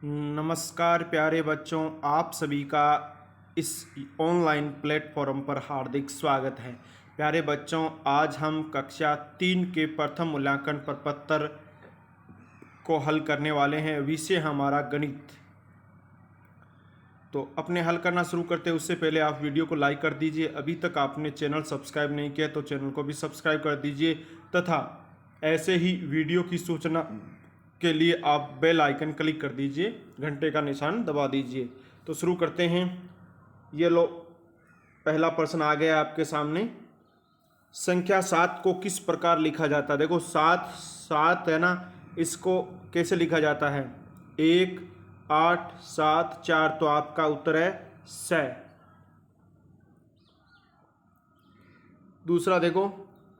नमस्कार प्यारे बच्चों, आप सभी का इस ऑनलाइन प्लेटफॉर्म पर हार्दिक स्वागत है। प्यारे बच्चों, आज हम कक्षा 3 के प्रथम मूल्यांकन प्रपत्र को हल करने वाले हैं। विषय हमारा गणित। तो अपने हल करना शुरू करते हैं उससे पहले आप वीडियो को लाइक कर दीजिए। अभी तक आपने चैनल सब्सक्राइब नहीं किया तो चैनल को भी सब्सक्राइब कर दीजिए तथा ऐसे ही वीडियो की सूचना के लिए आप बेल आइकन क्लिक कर दीजिए, घंटे का निशान दबा दीजिए। तो शुरू करते हैं। ये लो, पहला प्रश्न आ गया आपके सामने। संख्या 7 को किस प्रकार लिखा जाता है? देखो, 7 है ना, इसको कैसे लिखा जाता है? 1 8 7 4, तो आपका उत्तर है 100। दूसरा देखो,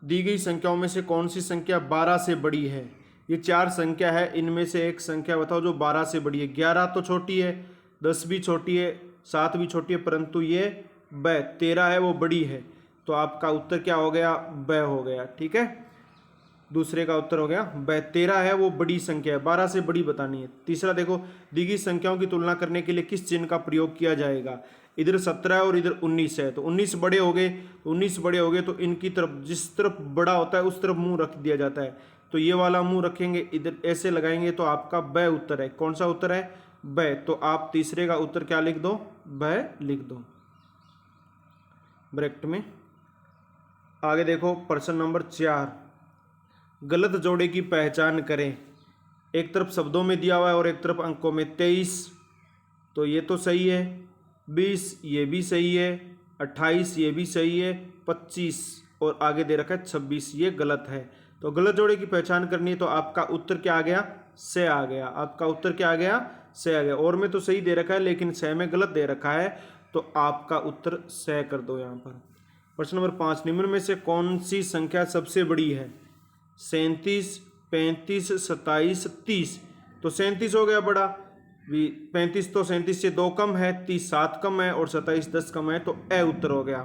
दी गई संख्याओं में से कौन सी संख्या 12 से बड़ी है? ये 4 संख्या है, इनमें से एक संख्या बताओ जो 12 से बड़ी है। 11 तो छोटी है, 10 भी छोटी है, 7 भी छोटी है, परंतु ये 13 है, वो बड़ी है। तो आपका उत्तर क्या हो गया? ब हो गया। ठीक है, दूसरे का उत्तर हो गया 13 है, वो बड़ी संख्या है, 12 से बड़ी बतानी है। तीसरा देखो, दी गई संख्याओं की तुलना करने के लिए किस चिन्ह का प्रयोग किया जाएगा? इधर 17 और इधर 19 है, तो 19 बड़े हो गए, तो इनकी तरफ, जिस तरफ बड़ा होता है उस तरफ मुंह रख दिया जाता है। तो ये वाला मुंह रखेंगे, इधर ऐसे लगाएंगे, तो आपका ब उत्तर है। कौन सा उत्तर है? ब। तो आप तीसरे का उत्तर क्या लिख दो? ब लिख दो ब्रैकेट में। आगे देखो, प्रश्न नंबर 4, गलत जोड़े की पहचान करें। एक तरफ शब्दों में दिया हुआ है और एक तरफ अंकों में। 23 तो ये तो सही है, 20 ये भी सही है, 28 ये भी सही है, 25 और आगे दे रखा है 26, ये गलत है। तो गलत जोड़े की पहचान करनी है, तो आपका उत्तर क्या आ गया? से आ गया। आपका उत्तर क्या आ गया? से आ गया। और में तो सही दे रखा है, लेकिन से में गलत दे रखा है, तो आपका उत्तर से कर दो यहाँ पर। प्रश्न नंबर 5, निम्न में से कौन सी संख्या सबसे बड़ी है? 37 35 27 30, तो 37 हो गया बड़ा। 35 तो 37 से 2 कम है, 30 7 कम है और 27 10 कम है, तो ए उत्तर हो गया।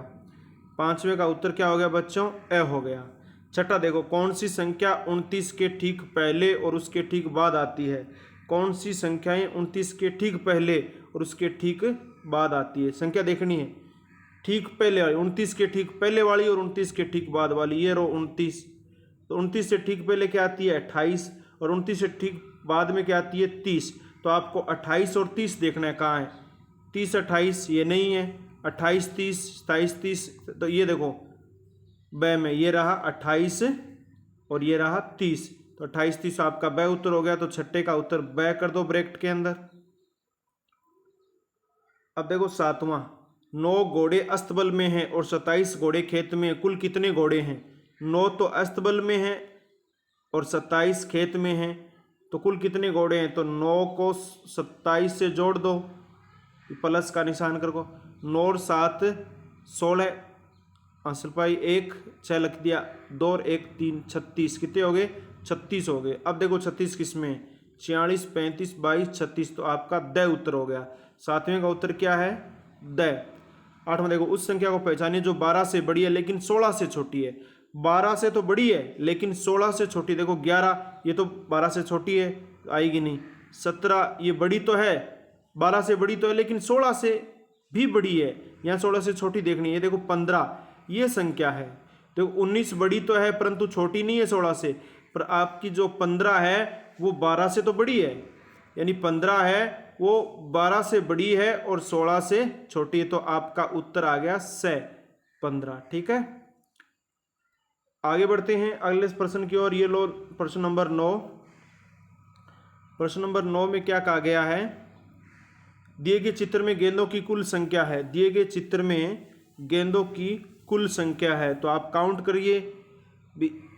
पांचवें का उत्तर क्या हो गया बच्चों? ए हो गया। छठा देखो, कौन सी संख्या 29 के ठीक पहले और उसके ठीक बाद आती है? कौन सी संख्याएं 29 के ठीक पहले और उसके ठीक बाद आती है? संख्या देखनी है, ठीक पहले वाली, 29 के ठीक पहले वाली और 29 के ठीक बाद वाली। ये रो 29, तो 29 से ठीक पहले क्या आती है? 28, और 29 से ठीक बाद में क्या आती है? 30। तो आपको 28 और 30 देखना है, कहाँ है? 30 28 ये नहीं है, 28 30 27 30, तो ये देखो ब में ये रहा 28 और ये रहा 30, तो 28 30 आपका ब उत्तर हो गया। तो छठे का उत्तर ब कर दो ब्रैकेट के अंदर। अब देखो 7वां, 9 घोड़े अस्तबल में हैं और 27 घोड़े खेत में, कुल कितने घोड़े हैं? 9 तो अस्तबल में है और 27 खेत में है, तो कुल कितने घोड़े हैं? तो 9 को 27 से जोड़ दो, प्लस का निशान कर को, 9 और 7 16, सिपाही 1 6 लिख दिया, 2 और 1 3, 36, कितने हो गए? 36 हो गए। अब देखो 36 किस में? 46 35 22 36, तो आपका द उत्तर हो गया। 7वें का उत्तर क्या है? द। 8वां देखो, उस संख्या को पहचानिए जो 12 से बड़ी है लेकिन 16 से छोटी है। 12 से तो बड़ी है लेकिन 16 से छोटी। देखो 11 ये तो 12 से छोटी है, आएगी नहीं। 17 ये बड़ी तो है, 12 से बड़ी तो है, लेकिन 16 से भी बड़ी है, यहाँ 16 से छोटी देखनी है। देखो 15 ये संख्या है। देखो 19 बड़ी तो है परंतु छोटी नहीं है 16 से, पर आपकी जो 15 है वो 12 से तो बड़ी है, यानी 15 है वो 12 से बड़ी है और 16 से छोटी है, तो आपका उत्तर आ गया से 15। ठीक है, आगे बढ़ते हैं अगले प्रश्न की ओर। ये लो प्रश्न नंबर 9। प्रश्न नंबर 9 में क्या कहा गया है? दिए गए चित्र में गेंदों की कुल संख्या है। दिए गए चित्र में गेंदों की कुल संख्या है, तो आप काउंट करिए।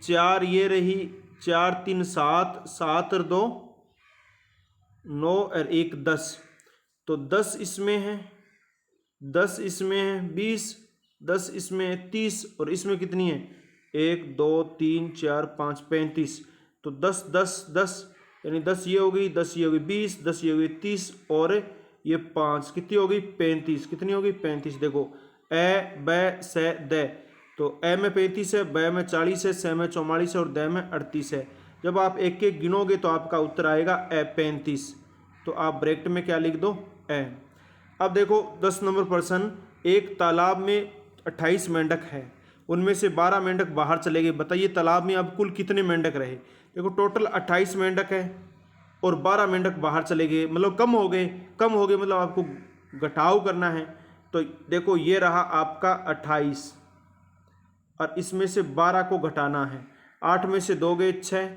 4 ये रही, 4 3 7, 7 और 2 9 और 1 10, तो 10 इसमें है, 10 इसमें है, 20, 10 इसमें है, 30 और इसमें कितनी है? 1 2 3 4 5 35, तो 10 10 10, यानी 10 ये हो गई, 10 ये हो गई, 20, 10 ये हो गई 30 और ये 5, कितनी हो गई? 35। कितनी हो गई? 35। देखो ए ब से द, तो ए में 35 है, ब में 40 है, से में 44 है और द में 38 है। जब आप एक एक गिनोगे तो आपका उत्तर आएगा ए 35। तो आप ब्रैकेट में क्या लिख दो, ए। अब देखो 10 नंबर प्रश्न, एक तालाब में 28 मेंढक है, उनमें से 12 मेंढक बाहर चले गए, बताइए तालाब में अब कुल कितने मेंढक रहे। देखो टोटल 28 मेंढक है और 12 मेंढक बाहर चले गए, मतलब कम हो गए। कम हो गए मतलब आपको घटाव करना है। तो देखो ये रहा आपका 28 और इसमें से 12 को घटाना है। 8 में से 2 गए 6,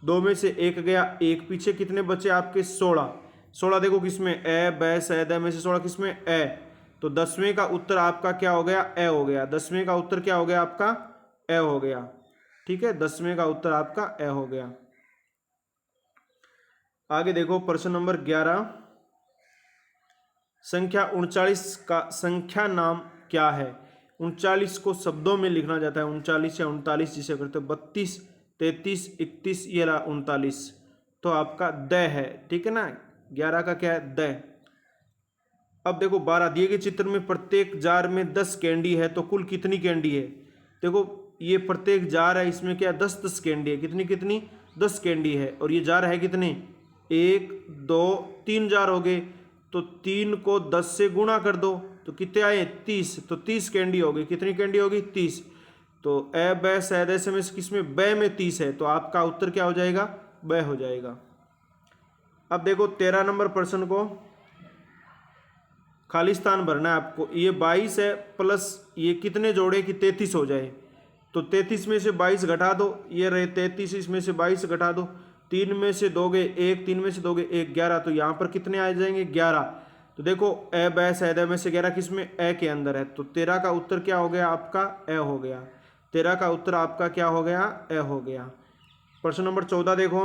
2 में से 1 गया 1, पीछे कितने बचे आपके 16। 16 देखो किसमें, ए बै सै दै में से 16 किसमें, ए। तो 10वें का उत्तर आपका क्या हो गया, ए हो गया। 10वें का उत्तर क्या हो गया आपका, ए हो गया। ठीक है, 10वें का उत्तर आपका ए हो गया। आगे देखो प्रश्न नंबर 11, संख्या 39 का संख्या नाम क्या है। 39 को शब्दों में लिखना जाता है, 39 या 39 जिसे करते हैं, 32, 33, 31, ये रहा 39। तो आपका द है, ठीक है ना। 11 का क्या है, द। अब देखो 12 दिए गए चित्र में प्रत्येक जार में 10 कैंडी है, तो कुल कितनी कैंडी है। देखो ये प्रत्येक जार है, इसमें क्या 10-10 कैंडी है, कितनी कितनी 10 कैंडी है। और ये जार है कितने, 1 2 3 जार हो गए, तो 3 को 10 से गुणा कर दो तो कितने आए 30, तो 30 कैंडी हो गई। कितनी कैंडी होगी 30। तो ए बै सै दै से किसमें बै में 30 है, तो आपका उत्तर क्या हो जाएगा, बै हो जाएगा। अब देखो 13 नंबर प्रश्न को खाली स्थान भरना है आपको। ये 22 है प्लस ये कितने जोड़े कि 33 हो जाए, तो 33 में से 22 घटा दो, ये रहे 33, इसमें से 22 घटा दो, 3 में से 2 गए 1, 3 में से 2 गए 1, 11। तो यहाँ पर कितने आ जाएंगे 11। तो देखो ए बै सै दै में से 11 किसमें, ए के अंदर है, तो 13 का उत्तर क्या हो गया आपका, ए हो गया। 13 का उत्तर आपका क्या हो गया, ए हो गया। प्रश्न नंबर 14 देखो,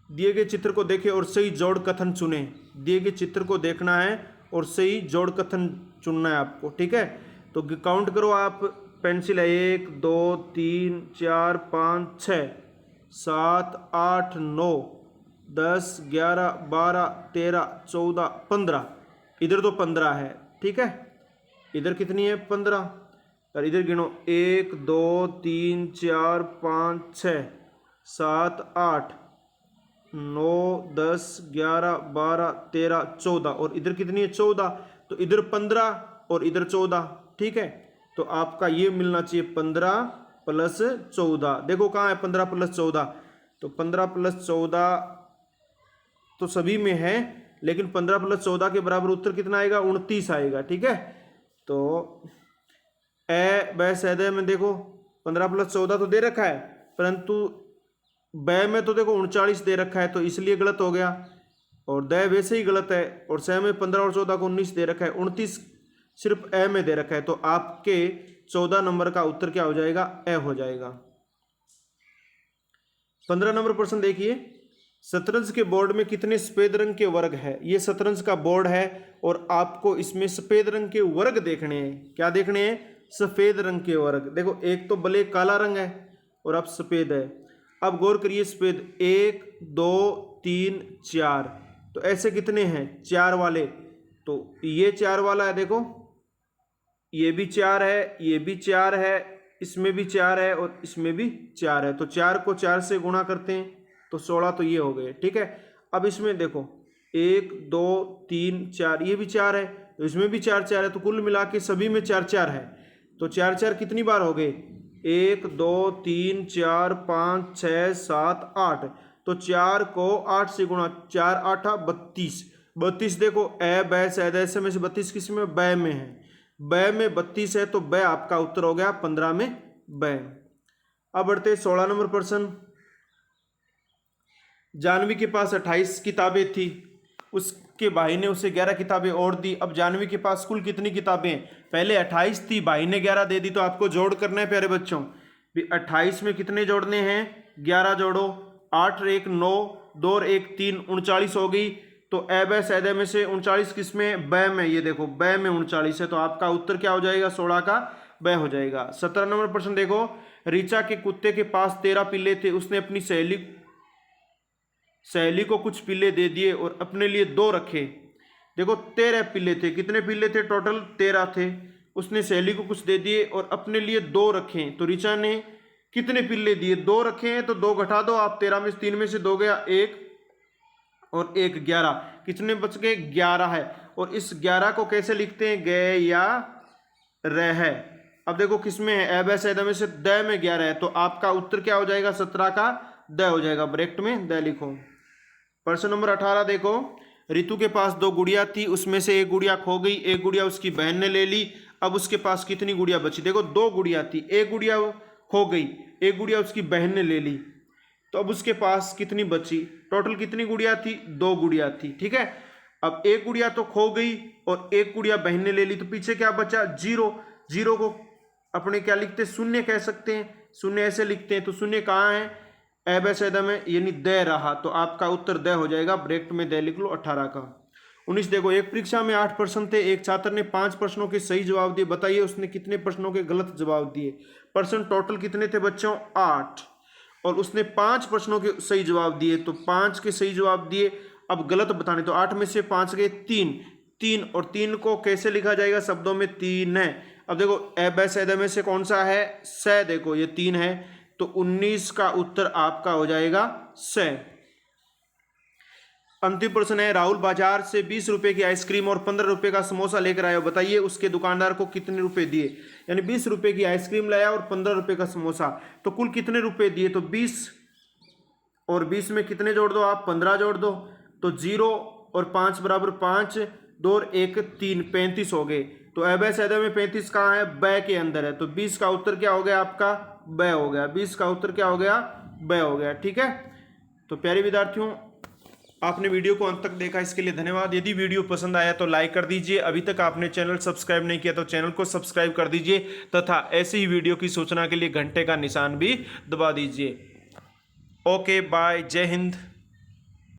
दिए गए चित्र को देखें और सही जोड़ कथन चुने। दिए गए चित्र को देखना है और सही जोड़ कथन चुनना है आपको, ठीक है। तो काउंट करो आप, पेंसिल है 1 2 3 4 5 6 7 8 9 10 11 12 13 14 15। इधर तो 15 है, ठीक है। इधर कितनी है 15, और इधर गिनो 1 2 3 4 5 6 7 8 9 10 11 12 13 14, और इधर कितनी है 14। तो इधर 15 और इधर 14, ठीक है। तो आपका ये मिलना चाहिए 15 प्लस 14। देखो कहाँ है 15 प्लस 14, तो 15 प्लस 14 तो सभी में है, लेकिन 15 प्लस 14 के बराबर उत्तर कितना आएगा 29 आएगा, ठीक है। तो ए बै सै दै में देखो 15 प्लस 14 तो दे रखा है, परंतु बै में तो देखो 39 दे रखा है, तो इसलिए गलत हो गया। और दै वैसे ही गलत है, और सै में 15 और 14 को 19 दे रखा है, 29 सिर्फ ए में दे रखा है। तो आपके 14 नंबर का उत्तर क्या हो जाएगा, ए हो जाएगा। 15 नंबर प्रश्न देखिए, शतरंज के बोर्ड में कितने सफेद रंग के वर्ग है। ये शतरंज का बोर्ड है और आपको इसमें सफेद रंग के वर्ग देखने हैं। क्या देखने हैं, सफेद रंग के वर्ग। देखो एक तो ब्लैक काला रंग है और अब सफेद है। अब गौर करिए सफेद 1 2 3 4, तो ऐसे कितने हैं 4 वाले। तो ये 4 वाला है, देखो ये भी 4 है, ये भी 4 है, इसमें भी 4 है और इसमें भी 4 है। तो 4 को 4 से गुणा करते हैं तो 16, तो ये हो गए, ठीक है। अब इसमें देखो 1 2 3 4, ये भी 4 है, तो इसमें भी 4 4 है, तो कुल मिला के सभी में 4 4 है। तो 4 4 कितनी बार हो गए, 1 2 3 4 5 6 7 8। तो 4 को 8 से गुणा, 4 8 32। 32 देखो ए बै सै दै से में से 32 किस में, बै में है। बै में 32 है, तो बै आपका उत्तर हो गया 15 में बै। अब बढ़ते 16 नंबर प्रश्न। जानवी के पास 28 किताबें थी, उसके भाई ने उसे 11 किताबें और दी। अब जानवी के पास कुल कितनी किताबें हैं, पहले 28 थी, भाई ने 11 दे दी, तो आपको जोड़ करना है प्यारे बच्चों। 28 में कितने जोड़ने हैं, 11 जोड़ो, 8 और 1 9, 2 और 1 3, 39 हो गई। तो ए बै सै दै में से 39 किस में, बै में। ये देखो बै में 39 है, तो आपका उत्तर क्या हो जाएगा, 16 का बै हो जाएगा। 17 नंबर प्रश्न देखो, रीचा के कुत्ते के पास 13 पिल्ले थे, उसने अपनी सहेली को कुछ पिल्ले दे दिए और अपने लिए 2 रखे। देखो 13 पिल्ले थे, कितने पिल्ले थे टोटल, 13 थे। उसने सहेली को कुछ दे दिए और अपने लिए 2 रखे, तो रीचा ने कितने पिल्ले दिए, 2 रखे हैं, तो 2 घटा दो आप, 13 में 3 में से 2 गया 1, और 1 11, कितने बच गए? 11 है। और इस 11 को कैसे लिखते हैं? गए या रह। अब देखो किसमें है? ए बै सैदा में से द में 11 है, तो आपका उत्तर क्या हो जाएगा? 17 का द हो जाएगा। ब्रैकेट में द लिखो। प्रश्न नंबर 18 देखो, रितु के पास 2 गुड़िया थी, उसमें से एक गुड़िया खो गई, एक गुड़िया उसकी बहन ने ले ली। अब उसके पास कितनी गुड़िया बची? देखो 2 गुड़िया थी, एक गुड़िया खो गई, एक गुड़िया उसकी बहन ने ले ली, तो अब उसके पास कितनी बची? टोटल कितनी गुड़िया थी? 2 गुड़िया थी। ठीक है, अब एक गुड़िया तो खो गई और एक गुड़िया बहन ने ले ली, तो पीछे क्या बचा? 0। 0 को अपने क्या लिखते हैं? शून्य कह सकते हैं। शून्य ऐसे लिखते हैं, तो शून्य कहाँ है? ए बै सैदा में, यानी द रहा, तो आपका उत्तर द हो जाएगा। ब्रैकेट में द लिख लो 18 का। 19 देखो, एक परीक्षा में 8 प्रश्न थे, एक छात्र ने 5 प्रश्नों के सही जवाब दिए, बताइए उसने कितने प्रश्नों के गलत जवाब दिए? प्रश्न टोटल कितने थे बच्चों? 8, और उसने 5 प्रश्नों के सही जवाब दिए, तो 5 के सही जवाब दिए। अब गलत बताने, तो 8 में से 5 गए 3, और 3 को कैसे लिखा जाएगा? शब्दों में 3 है। अब देखो ए बै सैदा में से कौन सा है? स। देखो ये 3 है, तो 19 का उत्तर आपका हो जाएगा स। अंतिम प्रश्न है, राहुल बाजार से 20 रुपए की आइसक्रीम और 15 रुपए का समोसा लेकर आया, बताइए उसके दुकानदार को कितने रुपए दिए? यानी 20 रुपए की आइसक्रीम लाया और 15 रुपए का समोसा, तो कुल कितने रुपए दिए? तो 20, और 20 में कितने जोड़ दो आप? 15 जोड़ दो, तो 0 और 5 बराबर 5, 2 और 1 3, 35 हो गए। तो ए बै सैदा में 35 कहाँ है? बै के अंदर है, तो 20 का उत्तर क्या हो गया आपका? बै हो गया। 20 का उत्तर क्या हो गया? बै हो गया। ठीक है, तो प्यारे विद्यार्थियों, आपने वीडियो को अंत तक देखा, इसके लिए धन्यवाद। यदि वीडियो पसंद आया तो लाइक कर दीजिए, अभी तक आपने चैनल सब्सक्राइब नहीं किया तो चैनल को सब्सक्राइब कर दीजिए, तथा ऐसे ही वीडियो की सूचना के लिए घंटे का निशान भी दबा दीजिए। ओके बाय, जय हिंद।